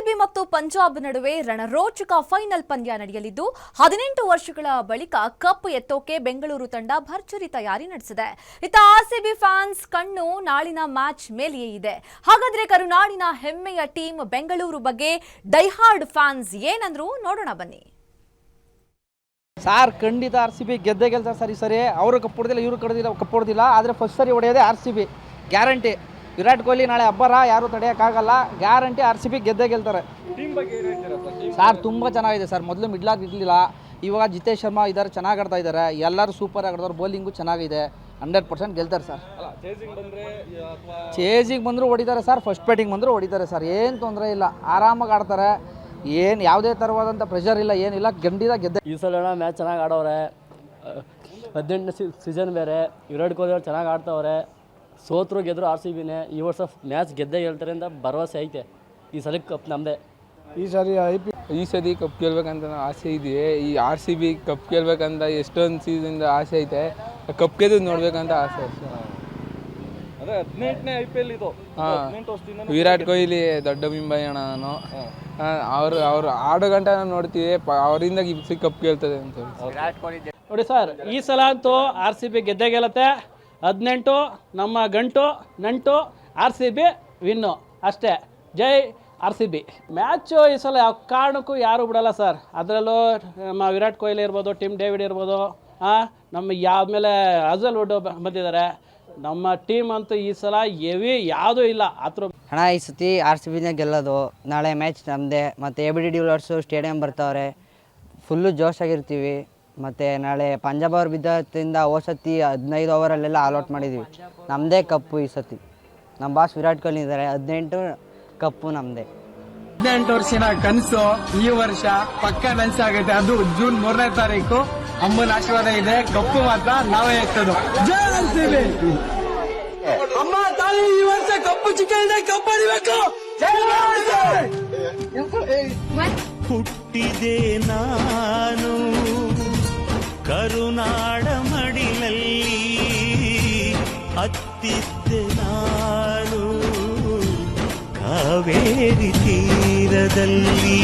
RCB ಮತ್ತು ಪಂಜಾಬ್ ನಡುವೆ ರಣರೋಚಕ final ಪಂದ್ಯ ನಡೆಯಲಿದ್ದು 18 ವರ್ಷಗಳ ಬಳಿಕ ಕಪ್ ಎತ್ತೋಕೆ ಬೆಂಗಳೂರು ತಂಡ ಭರ್ಜರಿ ತಯಾರಿ ನಡೆಸಿದೆ. ಇತ್ತ ಆರ್ಸಿಬಿ ಫ್ಯಾನ್ಸ್ ಕಣ್ಣು ನಾಳಿನ ಮ್ಯಾಚ್ ಮೇಲೆಯೇ ಇದೆ. ಹಾಗಾದ್ರೆ ಕರುನಾಡಿನ ಹೆಮ್ಮೆಯ ಟೀಮ್ ಬೆಂಗಳೂರು ಬಗ್ಗೆ ಡೈಹಾರ್ಡ್ ಫ್ಯಾನ್ಸ್ ಏನಂದ್ರು ನೋಡೋಣ ಬನ್ನಿ. ಸಾರ್ ಖಂಡಿತ ಆರ್ಸಿಬಿ ಗೆದ್ದೇ ಗೆಲ್ತಾರೆ ಸರ್. ಈ ಸರಿ ಅವರು ಕಪ್ ಹೊಡೆದಿಲ್ಲ, ಇವರು ಕಪ್ ಹೊಡೆದಿಲ್ಲ, ಆದರೆ ಫಸ್ಟ್ ಸರಿ ಹೊಡೆಯೋದೇ ಆರ್ಸಿಬಿ ಗ್ಯಾರಂಟಿ. ವಿರಾಟ್ ಕೊಹ್ಲಿ ನಾಳೆ ಹಬ್ಬರ ಯಾರು ತಡೆಯೋಕ್ಕಾಗಲ್ಲ, ಗ್ಯಾರಂಟಿ ಆರ್ಸಿಬಿ ಗೆದ್ದೇ ಗೆಲ್ತಾರೆ. ಸಾರ್ ತುಂಬ ಚೆನ್ನಾಗಿದೆ ಸರ್. ಮೊದಲು ಮಿಡ್ಲಾರ್ ಇರಲಿಲ್ಲ, ಇವಾಗ ಜಿತೇಶ್ ಶರ್ಮಾ ಇದ್ದಾರೆ, ಚೆನ್ನಾಗಿ ಆಡ್ತಾ ಇದ್ದಾರೆ. ಎಲ್ಲರೂ ಸೂಪರ್ ಆಡಿದವ್ರು, ಬೌಲಿಂಗು ಚೆನ್ನಾಗಿದೆ. 100% ಗೆಲ್ತಾರೆ ಸರ್. ಚೇಸಿಂಗ್ ಬಂದರೂ ಹೊಡಿತಾರೆ ಸರ್, ಫಸ್ಟ್ ಬ್ಯಾಟಿಂಗ್ ಬಂದರೂ ಹೊಡಿತಾರೆ ಸರ್. ಏನು ತೊಂದರೆ ಇಲ್ಲ, ಆರಾಮಾಗಿ ಆಡ್ತಾರೆ. ಏನು ಯಾವುದೇ ಥರವಾದಂಥ ಪ್ರೆಷರ್ ಇಲ್ಲ, ಏನಿಲ್ಲ, ಖಂಡಿತ ಗೆದ್ದೆ. ಈ ಸಲ ಮ್ಯಾಚ್ ಚೆನ್ನಾಗಿ ಆಡೋರೆ. 18ನೇ ಸೀಸನ್ ಬೇರೆ, ವಿರಾಟ್ ಕೊಹ್ಲಿ ಅವ್ರು ಚೆನ್ನಾಗಿ ಆಡ್ತವ್ರೆ. ಸೋತರು ಗೆದ್ರು ಆರ್ಸಿಬಿನೇ. ಈ ವರ್ಷ ಮ್ಯಾಚ್ ಗೆದ್ದೇ ಗೆಲ್ತಾರೆ ಅಂತ ಭರವಸೆ ಐತೆ. ಈ ಸಲ ಕಪ್ ನಮ್ಮದೇ. ಈ ಸರಿ ಕಪ್ ಗೆಲ್ಬೇಕಂತ ಆಸೆ ಇದೆ. ಈ ಆರ್ಸಿಬಿ ಕಪ್ ಗೆಲ್ಬೇಕಂತ ಎಷ್ಟೊಂದು ಸೀಸನ್ದ ಆಸೆ ಐತೆ. ಕಪ್ ಗೆದ್ದು ನೋಡ್ಬೇಕಂತ ಆಸೆ. ಅದೇ 18ನೇ IPL ಇದು. ವಿರಾಟ್ ಕೊಹ್ಲಿ ದೊಡ್ಡ ಬಿಂಬಯ್ಯಣ ನಾನು. ಅವ್ರು ಆಡೋ ಗಂಟೆ ನಾವು ನೋಡ್ತೀವಿ, ಅವರಿಂದ ಕಪ್ ಗೆಲ್ತದೆ ಅಂತ. ನೋಡಿ ಸರ್, ಈ ಸಲ ಅಂತೂ ಆರ್ಸಿಬಿ ಗೆದ್ದೇ ಗೆಲ್ಲತ್ತೆ. 18 ನಮ್ಮ ಗಂಟು ನಂಟು, ಆರ್ಸಿಬಿ ವಿನ್ನು ಅಷ್ಟೇ. ಜೈ ಆರ್ಸಿಬಿ. ಮ್ಯಾಚು ಈ ಸಲ ಯಾವ ಕಾರಣಕ್ಕೂ ಯಾರೂ ಬಿಡಲ್ಲ ಸರ್. ಅದರಲ್ಲೂ ನಮ್ಮ ವಿರಾಟ್ ಕೊಹ್ಲಿ ಇರ್ಬೋದು, ಟಿಮ್ ಡೇವಿಡ್ ಇರ್ಬೋದು, ನಮ್ಮ ಆಮೇಲೆ ಅಜಲ್ವುಡ್ ಬಂದಿದ್ದಾರೆ. ನಮ್ಮ ಟೀಮ್ ಅಂತೂ ಈ ಸಲ ಹೆವಿ ಯಾವುದೂ ಇಲ್ಲ. ಹಣ ಈ ಸತಿ ಆರ್ಸಿಬಿನೇ ಗೆಲ್ಲೋದು. ನಾಳೆ ಮ್ಯಾಚ್ ನಮ್ಮದೇ. ಮತ್ತು ABD ಡಿವಿಲಿಯರ್ಸು ಸ್ಟೇಡಿಯಂ ಬರ್ತಾವ್ರೆ, ಫುಲ್ಲು ಜೋಶಾಗಿರ್ತೀವಿ. ಮತ್ತು ನಾಳೆ ಪಂಜಾಬ್ ಅವ್ರು ಬಿದ್ದರಿಂದ ಸತಿ 15 ಓವರಲ್ಲೆಲ್ಲ ಆಲ್ಔಟ್ ಮಾಡಿದ್ದೀವಿ. ನಮ್ಮದೇ ಕಪ್ಪು ಈ ಸತಿ. ನಮ್ಮ ಬಾಸ್ ವಿರಾಟ್ ಕೊಹ್ಲಿ ಇದ್ದಾರೆ. 18 ಕಪ್ಪು ನಮ್ಮದೇ. 18 ವರ್ಷದ ಕನಸು ಈ ವರ್ಷ ಪಕ್ಕ ನನಸಾಗುತ್ತೆ. ಅದು ಜೂನ್ 3ನೇ ತಾರೀಕು. ಅಮ್ಮನ ಆಶೀರ್ವಾದ ಇದೆ. ಕಪ್ಪು ಮಾತ್ರ ನಾವೇ ಎತ್ತೋದು. ಅಮ್ಮ ತಾಯಿ ಈ ವರ್ಷ ಕಪ್ಪು ಚಿಕ್ಕಂಡೆ ಕಪ್ಪು ಹೊಡಿಬೇಕು. ಹುಟ್ಟಿದೆ ನಾನು ಕರುನಾಡ ಮಡಿಲಲ್ಲಿ, ಅತ್ತಿದ್ದೆ ನಾನು ಕಾವೇರಿ ತೀರದಲ್ಲಿ.